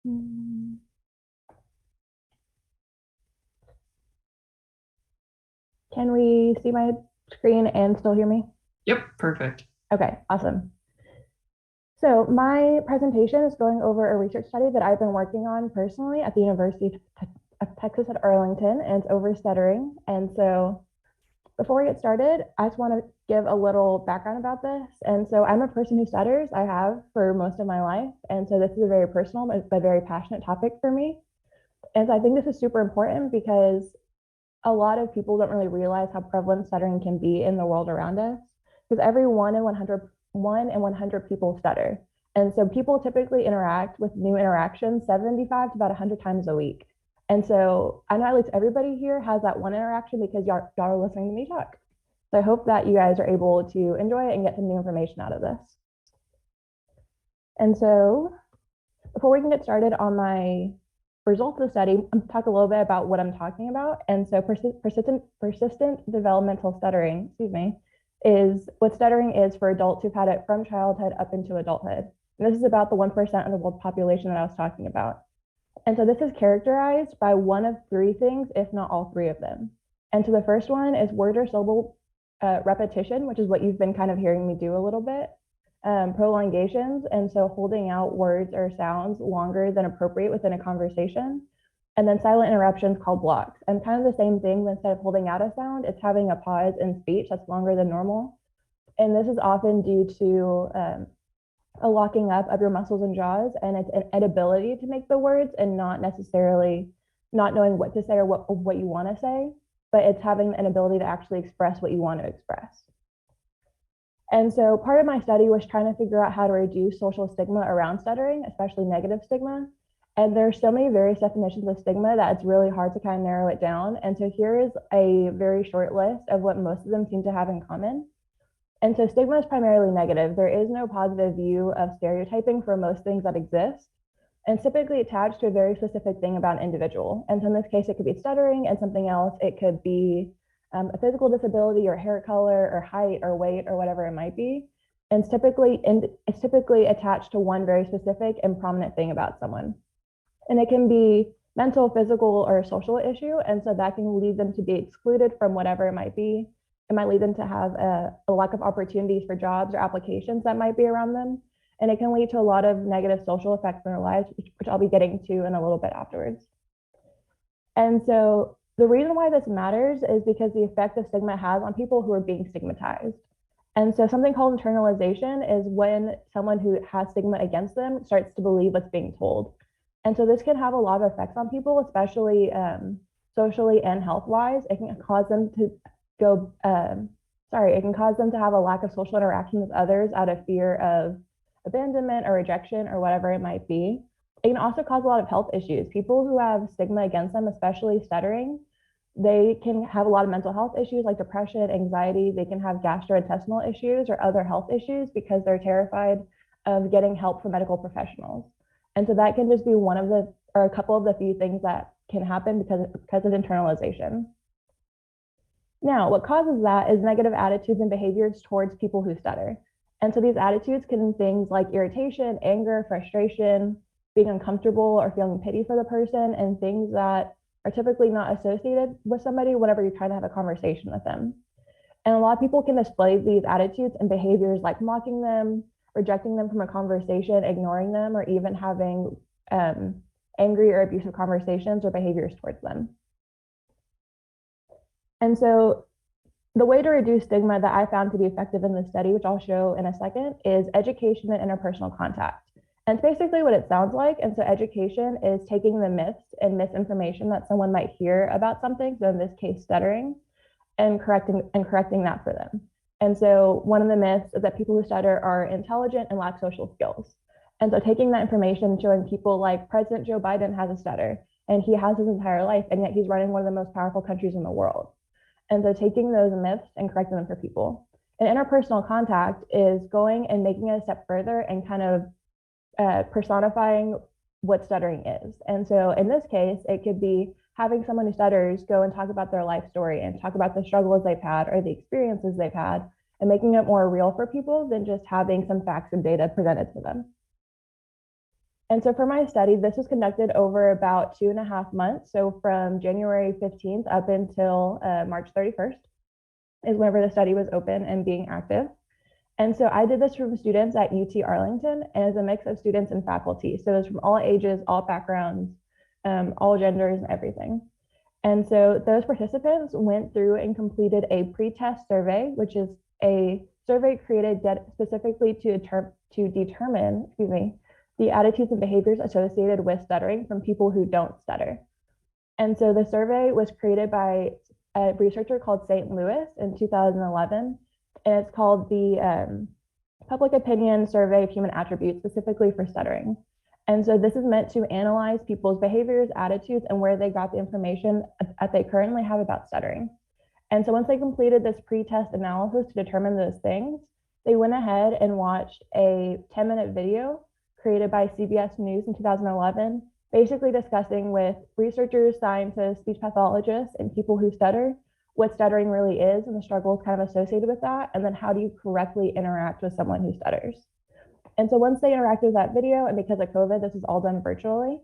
Hmm. Can we see my screen and still hear me? Yep, perfect. Okay, awesome. So my presentation is going over a research study that I've been working on personally at the University of Texas at Arlington, and it's over stuttering. And so before we get started, I just want to give a little background about this. And so I'm a person who stutters. I have for most of my life. And so this is a very personal but very passionate topic for me. And so I think this is super important because a lot of people don't really realize how prevalent stuttering can be in the world around us, because every 1 in 100 people stutter. And so people typically interact with new interactions 75 to about 100 times a week. And so I know at least everybody here has that one interaction because y'all are listening to me talk. So I hope that you guys are able to enjoy it and get some new information out of this. And so before we can get started on my results of the study, I'm going to talk a little bit about what I'm talking about. And so persistent developmental stuttering, excuse me, is what stuttering is for adults who've had it from childhood up into adulthood. And this is about the 1% of the world population that I was talking about. And so this is characterized by one of three things, if not all three of them. And so the first one is word or syllable repetition, which is what you've been kind of hearing me do a little bit. Prolongations, and so holding out words or sounds longer than appropriate within a conversation. And then silent interruptions called blocks. And kind of the same thing, but instead of holding out a sound, it's having a pause in speech that's longer than normal. And this is often due to a locking up of your muscles and jaws, and it's an inability to make the words and not necessarily not knowing what to say or what you want to say, but it's having an ability to actually express what you want to express. And so part of my study was trying to figure out how to reduce social stigma around stuttering, especially negative stigma. And there's so many various definitions of stigma that it's really hard to kind of narrow it down. And so here is a very short list of what most of them seem to have in common. And so stigma is primarily negative. There is no positive view of stereotyping for most things that exist, and typically attached to a very specific thing about an individual. And so in this case, it could be stuttering, and something else, it could be a physical disability or hair color or height or weight or whatever it might be. And it's typically attached to one very specific and prominent thing about someone. And it can be mental, physical, or a social issue. And so that can lead them to be excluded from whatever it might be. It might lead them to have a lack of opportunities for jobs or applications that might be around them. And it can lead to a lot of negative social effects in their lives, which I'll be getting to in a little bit afterwards. And so the reason why this matters is because the effect that stigma has on people who are being stigmatized. And so something called internalization is when someone who has stigma against them starts to believe what's being told. And so this can have a lot of effects on people, especially socially and health-wise. It can cause them to it can cause them to have a lack of social interaction with others out of fear of abandonment or rejection or whatever it might be. It can also cause a lot of health issues. People who have stigma against them, especially stuttering, they can have a lot of mental health issues like depression, anxiety. They can have gastrointestinal issues or other health issues because they're terrified of getting help from medical professionals. And so that can just be one of the, or a couple of the few things that can happen because of internalization. Now, what causes that is negative attitudes and behaviors towards people who stutter. And so these attitudes can be things like irritation, anger, frustration, being uncomfortable or feeling pity for the person, and things that are typically not associated with somebody whenever you're trying to have a conversation with them. And a lot of people can display these attitudes and behaviors like mocking them, rejecting them from a conversation, ignoring them, or even having angry or abusive conversations or behaviors towards them. And so the way to reduce stigma that I found to be effective in this study, which I'll show in a second, is education and interpersonal contact. And it's basically what it sounds like. And so education is taking the myths and misinformation that someone might hear about something, so in this case, stuttering, and correcting that for them. And so one of the myths is that people who stutter are intelligent and lack social skills. And so taking that information and showing people like President Joe Biden has a stutter, and he has his entire life, and yet he's running one of the most powerful countries in the world. And so taking those myths and correcting them for people. And interpersonal contact is going and making it a step further and kind of personifying what stuttering is. And so in this case, it could be having someone who stutters go and talk about their life story and talk about the struggles they've had or the experiences they've had, and making it more real for people than just having some facts and data presented to them. And so for my study, this was conducted over about 2.5 months. So from January 15th up until March 31st is whenever the study was open and being active. And so I did this from students at UT Arlington, and it's a mix of students and faculty. So it's from all ages, all backgrounds, all genders, and everything. And so those participants went through and completed a pre-test survey, which is a survey created specifically to determine, the attitudes and behaviors associated with stuttering from people who don't stutter. And so the survey was created by a researcher called St. Louis in 2011, and it's called the Public Opinion Survey of Human Attributes, specifically for stuttering. And so this is meant to analyze people's behaviors, attitudes, and where they got the information that they currently have about stuttering. And so once they completed this pre-test analysis to determine those things, they went ahead and watched a 10-minute video created by CBS News in 2011, basically discussing with researchers, scientists, speech pathologists, and people who stutter what stuttering really is and the struggles kind of associated with that, and then how do you correctly interact with someone who stutters. And so once they interacted with that video, and because of COVID, this is all done virtually,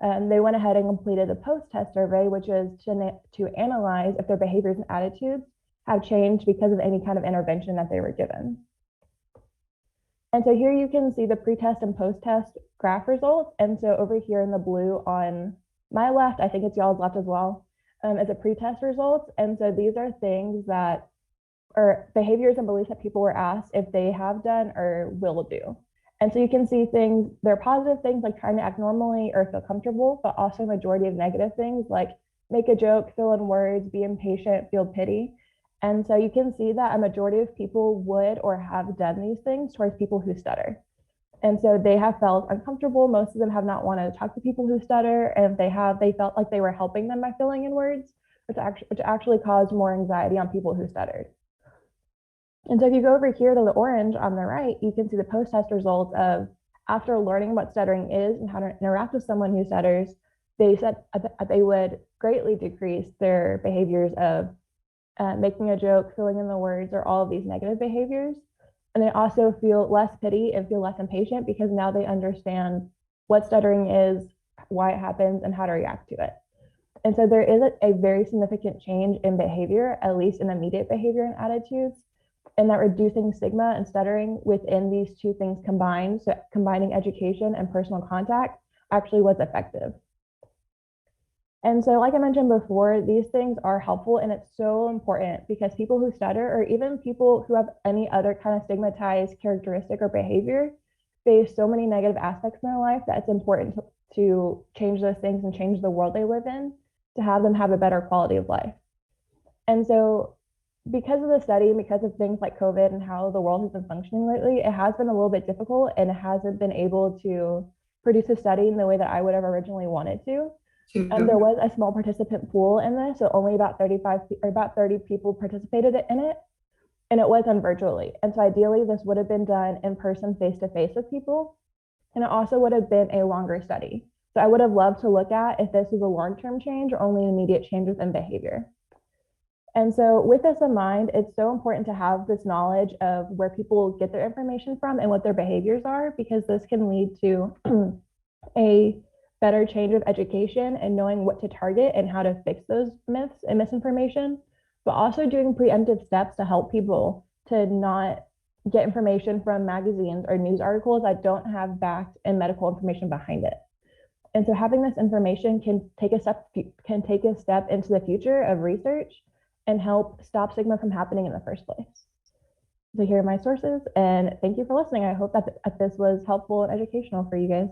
they went ahead and completed the post-test survey, which is to analyze if their behaviors and attitudes have changed because of any kind of intervention that they were given. And so here you can see the pre-test and post-test graph results. And so over here in the blue on my left, I think it's y'all's left as well, is a pre-test results. And so these are things that are behaviors and beliefs that people were asked if they have done or will do. And so you can see things, they're positive things like trying to act normally or feel comfortable, but also a majority of negative things like make a joke, fill in words, be impatient, feel pity. And so you can see that a majority of people would or have done these things towards people who stutter. And so they have felt uncomfortable. Most of them have not wanted to talk to people who stutter. And if they have, they felt like they were helping them by filling in words, which actually caused more anxiety on people who stuttered. And so if you go over here to the orange on the right, you can see the post-test results of after learning what stuttering is and how to interact with someone who stutters, they said they would greatly decrease their behaviors of making a joke, filling in the words, or all of these negative behaviors. And they also feel less pity and feel less impatient because now they understand what stuttering is, why it happens, and how to react to it. And so there is a very significant change in behavior, at least in immediate behavior and attitudes, and that reducing stigma and stuttering within these two things combined, so combining education and personal contact, actually was effective. And so, like I mentioned before, these things are helpful, and it's so important because people who stutter, or even people who have any other kind of stigmatized characteristic or behavior, face so many negative aspects in their life that it's important to change those things and change the world they live in to have them have a better quality of life. And so, because of the study, because of things like COVID and how the world has been functioning lately, it has been a little bit difficult, and it hasn't been able to produce a study in the way that I would have originally wanted to. There was a small participant pool in this, so only about 30 people participated in it, and it was done virtually. And so ideally, this would have been done in person, face-to-face with people, and it also would have been a longer study. So I would have loved to look at if this was a long-term change or only an immediate change within behavior. And so with this in mind, it's so important to have this knowledge of where people get their information from and what their behaviors are, because this can lead to a better change of education and knowing what to target and how to fix those myths and misinformation, but also doing preemptive steps to help people to not get information from magazines or news articles that don't have fact and medical information behind it. And so having this information can take a step into the future of research and help stop stigma from happening in the first place. So here are my sources, and thank you for listening. I hope that this was helpful and educational for you guys.